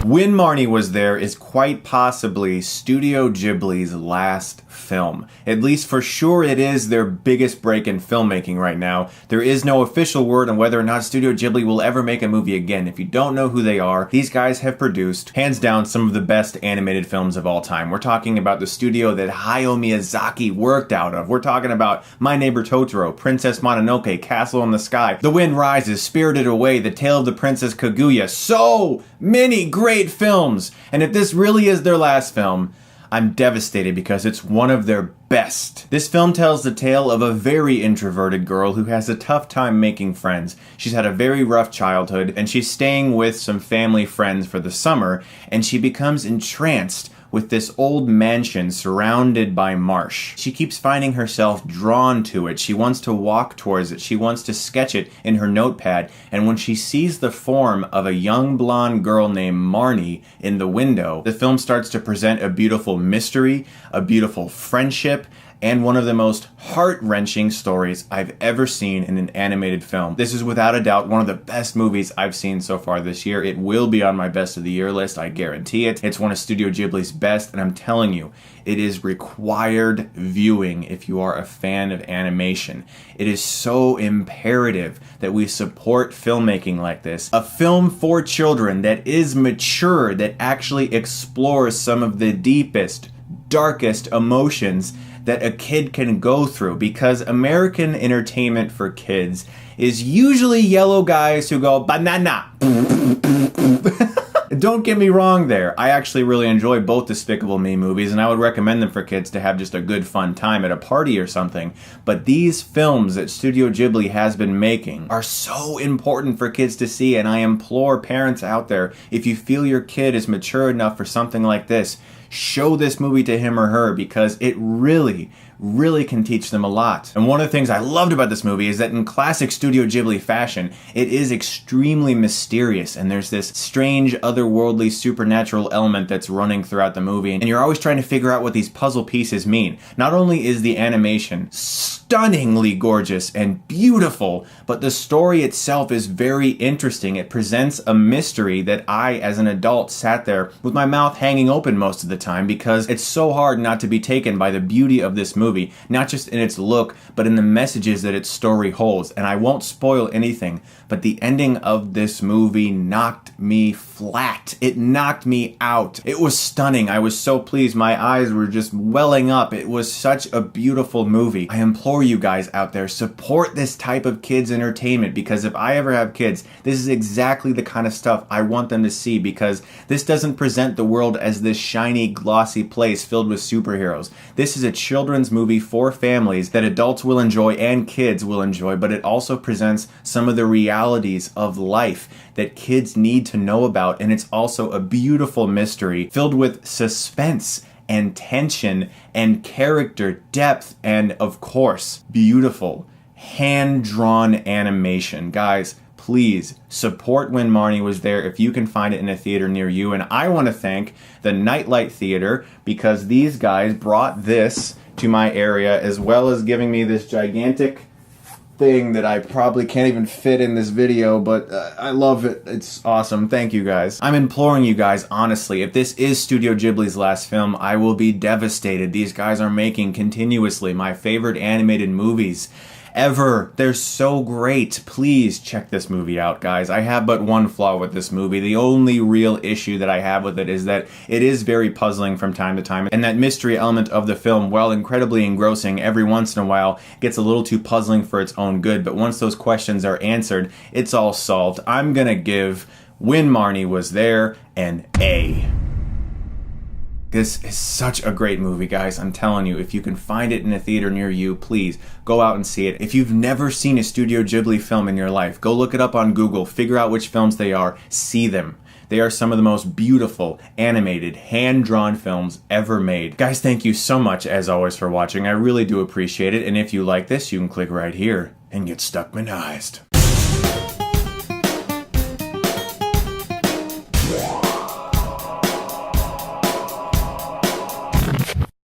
When Marnie Was There is quite possibly Studio Ghibli's last film. At least for sure it is their biggest break in filmmaking right now. There is no official word on whether or not Studio Ghibli will ever make a movie again. If you don't know who they are, these guys have produced, hands down, some of the best animated films of all time. We're talking about the studio that Hayao Miyazaki worked out of. We're talking about My Neighbor Totoro, Princess Mononoke, Castle in the Sky, The Wind Rises, Spirited Away, The Tale of the Princess Kaguya. So many great films! And if this really is their last film, I'm devastated because it's one of their best. This film tells the tale of a very introverted girl who has a tough time making friends. She's had a very rough childhood and she's staying with some family friends for the summer, and she becomes entranced with this old mansion surrounded by marsh. She keeps finding herself drawn to it. She wants to walk towards it. She wants to sketch it in her notepad. And when she sees the form of a young blonde girl named Marnie in the window, the film starts to present a beautiful mystery, a beautiful friendship, and one of the most heart-wrenching stories I've ever seen in an animated film. This is without a doubt one of the best movies I've seen so far this year. It will be on my best of the year list, I guarantee it. It's one of Studio Ghibli's best, and I'm telling you, it is required viewing if you are a fan of animation. It is so imperative that we support filmmaking like this. A film for children that is mature, that actually explores some of the deepest, darkest emotions that a kid can go through, because American entertainment for kids is usually yellow guys who go banana. Don't get me wrong there. I actually really enjoy both Despicable Me movies, and I would recommend them for kids to have just a good fun time at a party or something. But these films that Studio Ghibli has been making are so important for kids to see, and I implore parents out there, if you feel your kid is mature enough for something like this, show this movie to him or her, because it really can teach them a lot. And one of the things I loved about this movie is that in classic Studio Ghibli fashion, it is extremely mysterious, and there's this strange, otherworldly, supernatural element that's running throughout the movie, and you're always trying to figure out what these puzzle pieces mean. Not only is the animation stunningly gorgeous and beautiful, but the story itself is very interesting. It presents a mystery that I, as an adult, sat there with my mouth hanging open most of the time, because it's so hard not to be taken by the beauty of this movie, not just in its look, but in the messages that its story holds. And I won't spoil anything, but the ending of this movie knocked me flat. It knocked me out. It was stunning. I was so pleased. My eyes were just welling up. It was such a beautiful movie. I implore you guys out there, support this type of kids entertainment, because if I ever have kids, this is exactly the kind of stuff I want them to see, because this doesn't present the world as this shiny, glossy place filled with superheroes. This is a children's movie for families that adults will enjoy and kids will enjoy, but it also presents some of the realities of life that kids need to know about, and it's also a beautiful mystery filled with suspense and tension and character depth and, of course, beautiful hand-drawn animation. Guys, please support When Marnie Was There if you can find it in a theater near you. And I want to thank the Nightlight Theater, because these guys brought this to my area, as well as giving me this gigantic thing that I probably can't even fit in this video, but I love it. It's awesome. Thank you guys. I'm imploring you guys, honestly, if this is Studio Ghibli's last film, I will be devastated. These guys are making continuously my favorite animated movies ever. They're so great. Please check this movie out, guys. I have but one flaw with this movie. The only real issue that I have with it is that it is very puzzling from time to time, and that mystery element of the film, while incredibly engrossing, every once in a while gets a little too puzzling for its own good. But once those questions are answered, it's all solved. I'm gonna give When Marnie Was There an A. This is such a great movie, guys. I'm telling you, if you can find it in a theater near you, please go out and see it. If you've never seen a Studio Ghibli film in your life, go look it up on Google, figure out which films they are, see them. They are some of the most beautiful, animated, hand-drawn films ever made. Guys, thank you so much, as always, for watching. I really do appreciate it. And if you like this, you can click right here and get stuckmanized.